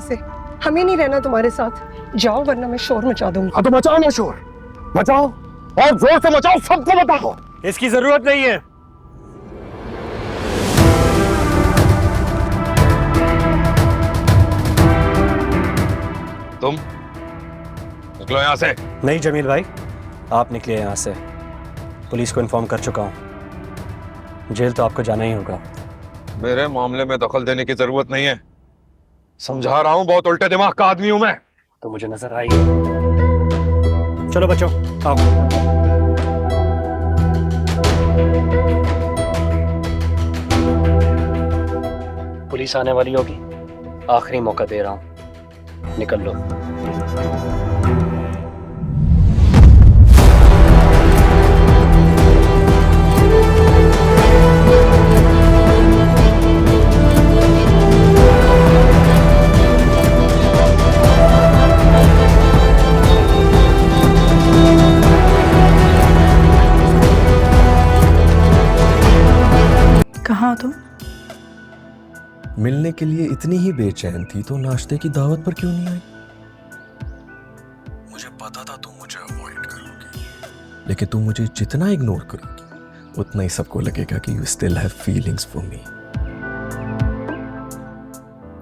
से, हमें नहीं रहना तुम्हारे साथ। जाओ वरना मैं शोर मचा दूंगी। हाँ तो मचाओ ना शोर, मचाओ और जोर से मचाओ, सबको बताओ। इसकी जरूरत नहीं है। तुम निकलो यहां से। नहीं जमील भाई, आप निकलिए यहाँ से। पुलिस को इन्फॉर्म कर चुका हूँ, जेल तो आपको जाना ही होगा। मेरे मामले में दखल देने की जरूरत नहीं है, समझा रहा हूं, बहुत उल्टे दिमाग का आदमी हूं मैं। तो मुझे नजर आई। चलो बच्चों आओ। पुलिस आने वाली होगी, आखिरी मौका दे रहा हूं, निकल लो। कहाँ हो तुम? मिलने के लिए इतनी ही बेचैन थी तो नाश्ते की दावत पर क्यों नहीं आई? मुझे पता था तुम मुझे अवॉइड करोगी, लेकिन तुम मुझे जितना इग्नोर करोगी उतना ही सबको लगेगा कि you still have feelings for me.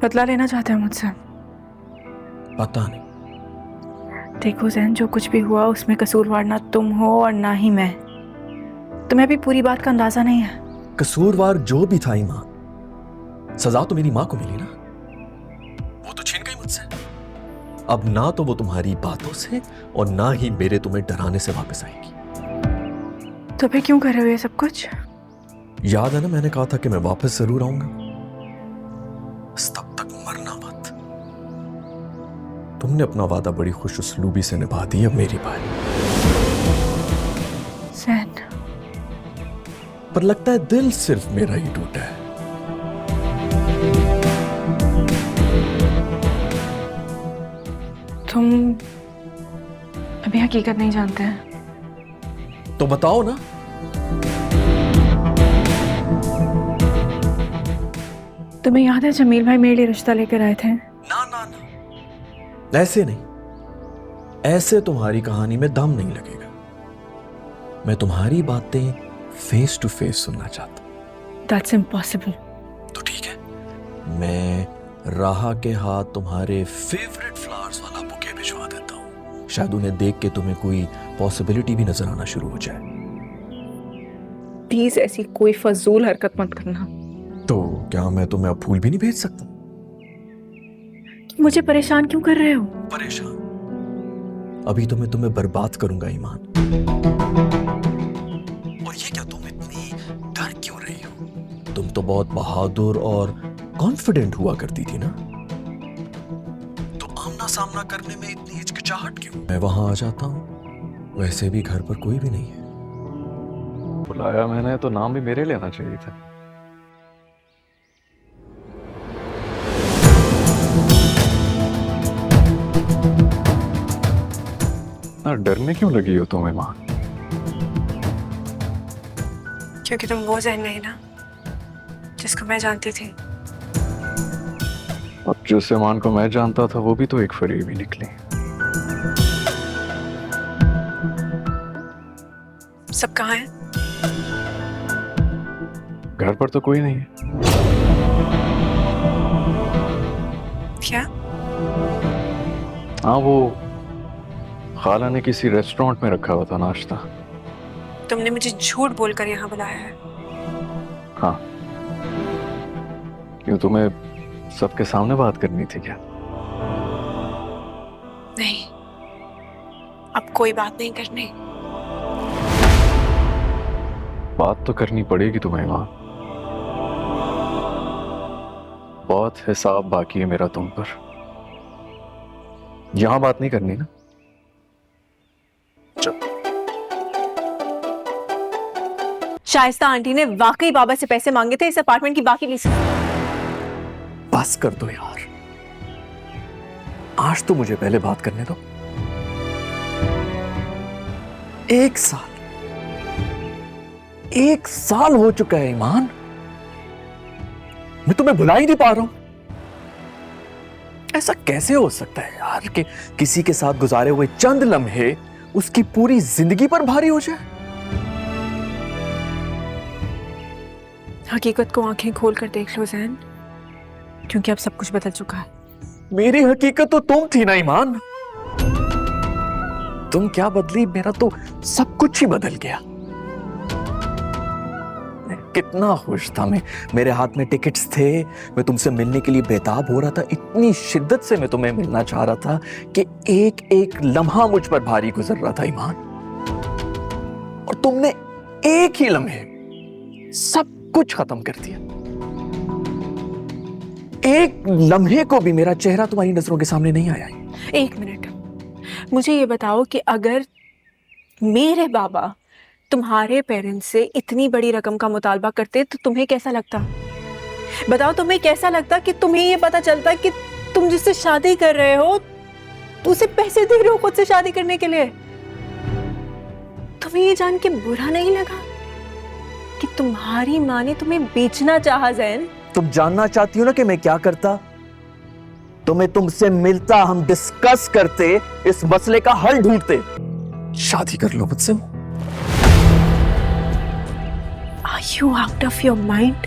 बदला लेना चाहते हो मुझसे? पता नहीं। देखो जैन, जो कुछ भी हुआ उसमें कसूरवार ना तुम हो और ना ही मैं। तुम्हें भी पूरी बात का अंदाजा नहीं है। कसूरवार जो भी था ईमान, सजा तो मेरी मां को मिली ना, वो तो छीन गई मुझसे। अब ना तो वो तुम्हारी बातों से और ना ही मेरे तुम्हें डराने से वापस आएगी। तो फिर क्यों कर रहे हो ये सब कुछ? याद है ना मैंने कहा था कि मैं वापस जरूर आऊंगा, बस तब तक मरना मत। तुमने अपना वादा बड़ी खुश उसलूबी से निभा दी, अब मेरी बारी। जैन, पर लगता है दिल सिर्फ मेरा ही टूटा है। तुम अभी हकीकत नहीं जानते हैं। तो बताओ ना। तुम्हें याद है जमील भाई मेरे लिए रिश्ता लेकर आए थे? ना ना ना, ऐसे नहीं, ऐसे तुम्हारी कहानी में दम नहीं लगेगा। मैं तुम्हारी बातें फेस टू फेस सुनना चाहता हूं। That's impossible. तो ठीक है, मैं राहा के हाथ तुम्हारे फेवरेट फ्लावर्स वाला बुके भिजवा देता हूं। शायद उन्हें देख के तुम्हें कोई पॉसिबिलिटी भी नजर आना शुरू हो जाए। प्लीज ऐसी कोई फजूल हरकत मत करना। तो क्या मैं तुम्हें अब फूल भी नहीं भेज सकता? मुझे परेशान क्यों कर रहे हो? परेशान? अभी तो मैं तुम्हें बर्बाद करूंगा ईमान। और ये क्या, तुम इतनी डर क्यों रही हो? तुम तो बहुत बहादुर और कॉन्फिडेंट हुआ करती थी ना, तो आमना सामना करने में इतनी हिचकिचाहट क्यों? मैं वहां आ जाता हूं, वैसे भी घर पर कोई भी नहीं है। बुलाया मैंने तो नाम भी मेरे लेना चाहिए था। ना डरने क्यों लगी हो तुम्हें मां? क्योंकि तुम वो जैन नहीं ना जिसको मैं जानती थी। अब जिस ईमान को मैं जानता था वो भी तो एक फरेबी निकली। सब कहाँ है? घर पर तो कोई नहीं है। क्या? हाँ, वो खाला ने किसी रेस्टोरेंट में रखा हुआ था नाश्ता। तुमने मुझे झूठ बोलकर यहाँ बुलाया है। हाँ, क्यों, तुम्हें सबके सामने बात करनी थी क्या? नहीं, अब कोई बात नहीं करनी। बात तो करनी पड़ेगी तुम्हें मां। बहुत हिसाब बाकी है मेरा तुम पर। यहां बात नहीं करनी ना? शाइस्ता आंटी ने वाकई बाबा से पैसे मांगे थे इस अपार्टमेंट की बाकी लीज। बस कर दो यार, आज तो मुझे पहले बात करने दो। एक साल हो चुका है ईमान, मैं तुम्हें भुला ही नहीं पा रहा हूं। ऐसा कैसे हो सकता है यार कि किसी के साथ गुजारे हुए चंद लम्हे उसकी पूरी जिंदगी पर भारी हो जाए? हकीकत को आंखें खोल कर देख लो जैन, क्योंकि अब सब कुछ बदल चुका है। मेरी हकीकत तो तुम थी ना ईमान। तुम क्या बदली, मेरा तो सब कुछ ही बदल गया। कितना खुश था मैं, मेरे हाथ में टिकट्स थे, मैं तुमसे मिलने के लिए बेताब हो रहा था, इतनी शिद्दत से मैं तुम्हें मिलना चाह रहा था कि एक एक लम्हा मुझ पर भारी गुजर रहा था ईमान। और तुमने एक ही लम्हे सब कुछ खत्म कर दिया। एक लम्हे को भी मेरा चेहरा तुम्हारी नजरों के सामने नहीं आया। एक मिनट, मुझे ये बताओ कि अगर मेरे बाबा तुम्हारे पेरेंट्स से इतनी बड़ी रकम का मुतालबा करते तो तुम्हें कैसा लगता? बताओ, तुम्हें कैसा लगता कि तुम्हें ये पता चलता कि तुम जिससे शादी कर रहे हो तो उसे पैसे दे रहे हो खुद से शादी करने के लिए? तुम्हें ये जान के बुरा नहीं लगा कि तुम्हारी माँ ने तुम्हें बेचना चाहा जैन? तुम जानना चाहती हो ना कि मैं क्या करता? तो मैं तुमसे मिलता, हम डिस्कस करते, इस मसले का हल ढूंढते। शादी कर लो मुझसे। Are you out of your mind?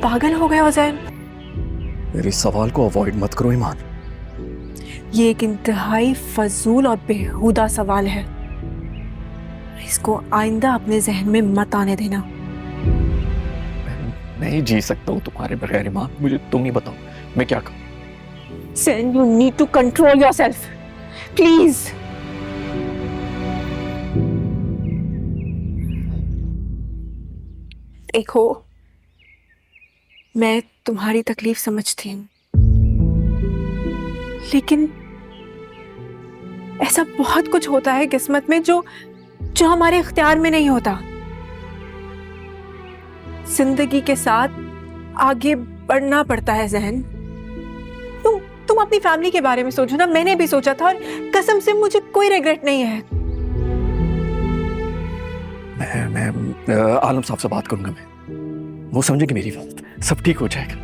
पागल हो गए हो जैन? मेरे सवाल को अवॉइड मत करो ईमान। ये एक इंतहाई फजूल और बेहुदा सवाल है, इसको आइंदा अपने जहन में मत आने देना। मैं नहीं जी सकता हूँ तुम्हारे बगैर ईमान, मुझे तुम ही बताओ मैं क्या करूं। Sen, you need to control yourself, please. देखो, मैं तुम्हारी तकलीफ समझती हूँ, लेकिन ऐसा बहुत कुछ होता है किस्मत में जो हमारे इख्तियार में नहीं होता। जिंदगी के साथ आगे बढ़ना पड़ता है जहन। तुम अपनी फैमिली के बारे में सोचो ना, मैंने भी सोचा था और कसम से मुझे कोई रिग्रेट नहीं है। मैं आलम साहब से बात करूंगा, वो समझेंगे मेरी बात, सब ठीक हो जाएगा।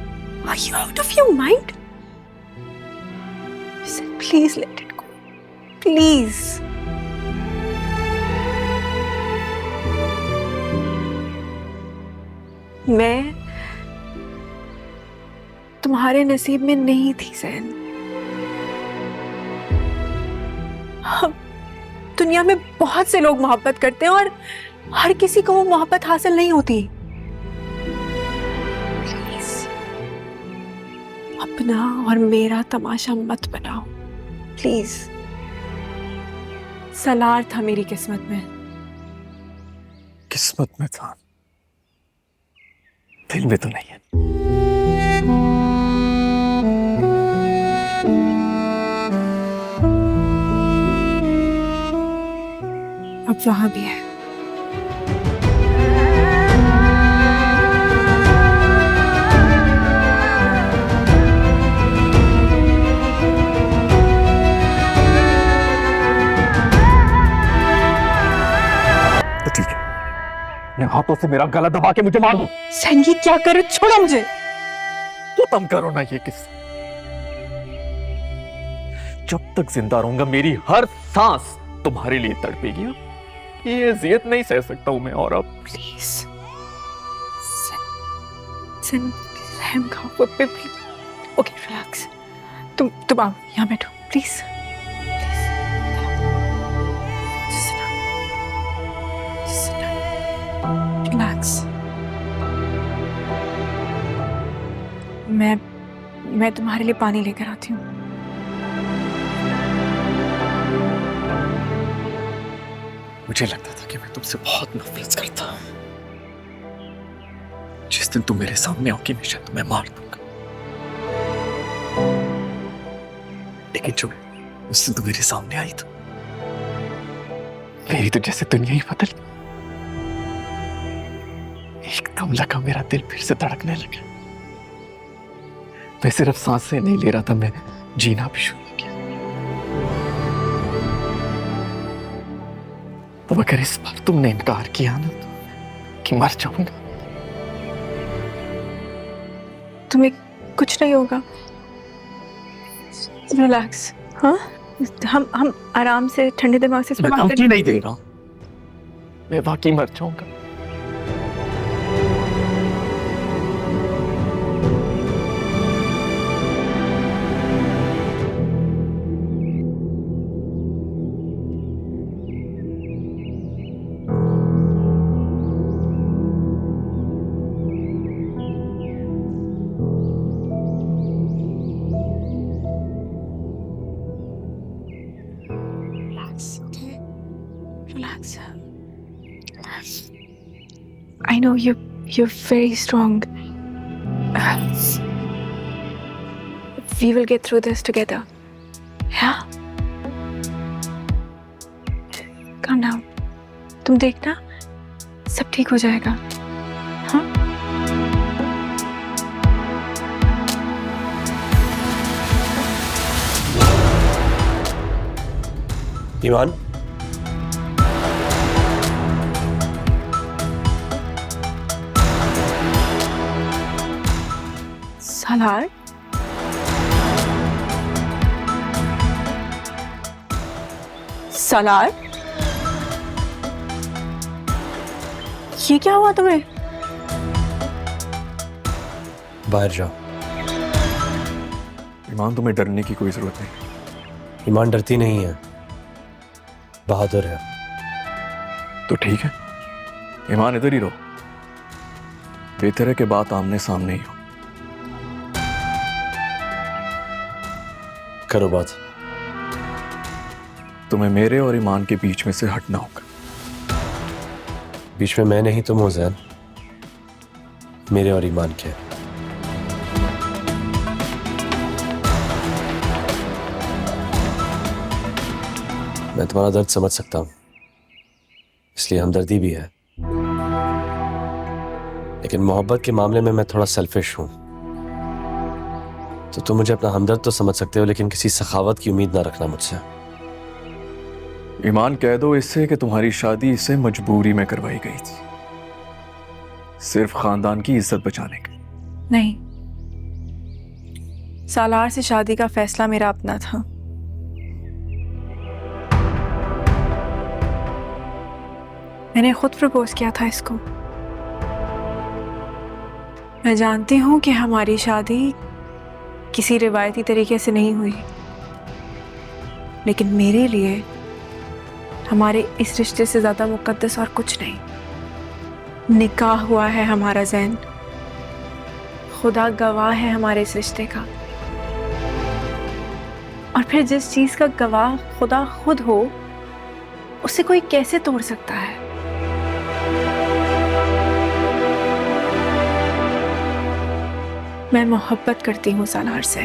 Are you out of your mind? Please let it go. Please. मैं तुम्हारे नसीब में नहीं थी जैन। हम दुनिया में बहुत से लोग मोहब्बत करते हैं और हर किसी को वो मोहब्बत हासिल नहीं होती। प्लीज अपना और मेरा तमाशा मत बनाओ प्लीज। सलार था मेरी किस्मत में। किस्मत में था, दिल में तो नहीं है। अब वहां भी है। तो ठीक है, अपने हाथों से मेरा गला दबा के मुझे मार दो। सैन, ये क्या कर रहे हो? छोड़ो मुझे। खत्म करो ना ये किस्सा। जब तक जिंदा रहूंगा मेरी हर सांस तुम्हारे लिए तड़पेगी। ये अजियत नहीं सह सकता हूं मैं और अब। प्लीज सैन, रहम खाओ मुझ पे प्लीज। Okay relax. तुम आओ, यहाँ बैठो प्लीज। रिलैक्स। मैं तुम्हारे लिए पानी लेकर आती हूँ। मुझे लगता था कि मैं तुमसे बहुत नफरत करता। जिस दिन तुम मेरे सामने आओगी मैं शायद तुम्हें मार दूंगा, लेकिन जो उस दिन तुम मेरे सामने आई तो मेरी तो जैसे दुनिया ही बदल गई। एकदम लगा मेरा दिल फिर से धड़कने लगा। मैं सिर्फ सांसें नहीं ले रहा था, मैं जीना भी शुरू किया। तो अगर इस बार तुमने इनकार किया ना तो कि मर जाऊंगा। तुम एक कुछ नहीं होगा, रिलैक्स। हाँ, हम आराम से ठंडे दिमाग से इसमें बात करें। नहीं दे रहा, मैं वाकई मर जाऊंगा। Relax. I know you're very strong. We will get through this together. Yeah? Calm down. तुम देखना, सब ठीक हो जाएगा। हाँ? ईमान, सालार? सालार? ये क्या हुआ तुम्हें? बाहर जाओ। ईमान, तुम्हें डरने की कोई जरूरत नहीं। ईमान डरती नहीं है, बहादुर है। तो ठीक है, ईमान इधर ही रहो। बेहतर है कि बात आमने सामने ही हो। करो बात। तुम्हें मेरे और ईमान के बीच में से हटना होगा। बीच में मैं नहीं, तुम हो ज़ैन, मेरे और ईमान के। मैं तुम्हारा दर्द समझ सकता हूं, इसलिए हमदर्दी भी है, लेकिन मोहब्बत के मामले में मैं थोड़ा सेल्फिश हूं। तो तुम मुझे अपना हमदर्द तो समझ सकते हो, लेकिन किसी सखावत की उम्मीद ना रखना मुझसे। ईमान, कह दो इससे कि तुम्हारी शादी इससे मजबूरी में करवाई गई थी, सिर्फ खानदान की इज्जत बचाने के। नहीं, सालार से शादी का फैसला मेरा अपना था। मैंने खुद प्रपोज किया था इसको। मैं जानती हूं कि हमारी शादी किसी रिवायती तरीके से नहीं हुई, लेकिन मेरे लिए हमारे इस रिश्ते से ज्यादा मुकद्दस और कुछ नहीं। निकाह हुआ है हमारा ज़ैन, खुदा गवाह है हमारे इस रिश्ते का। और फिर जिस चीज का गवाह खुदा खुद हो, उसे कोई कैसे तोड़ सकता है? मैं मोहब्बत करती हूँ सालार से।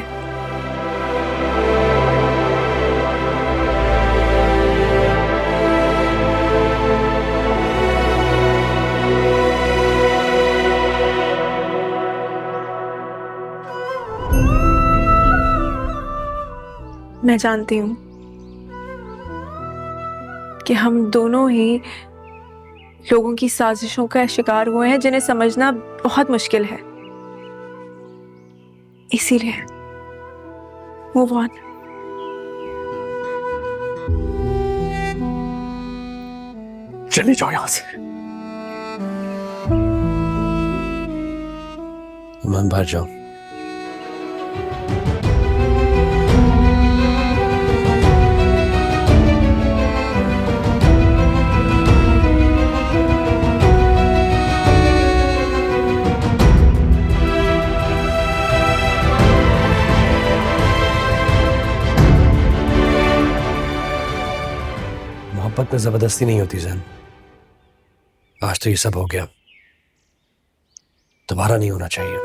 मैं जानती हूँ कि हम दोनों ही लोगों की साजिशों का शिकार हुए हैं, जिन्हें समझना बहुत मुश्किल है। इसीलिए मूव ऑन। चले जाओ यहां से। ईमान, बाहर जाओ। मोहब्बत में जबरदस्ती नहीं होती ज़ैन। आज तो ये सब हो गया, दोबारा नहीं होना चाहिए।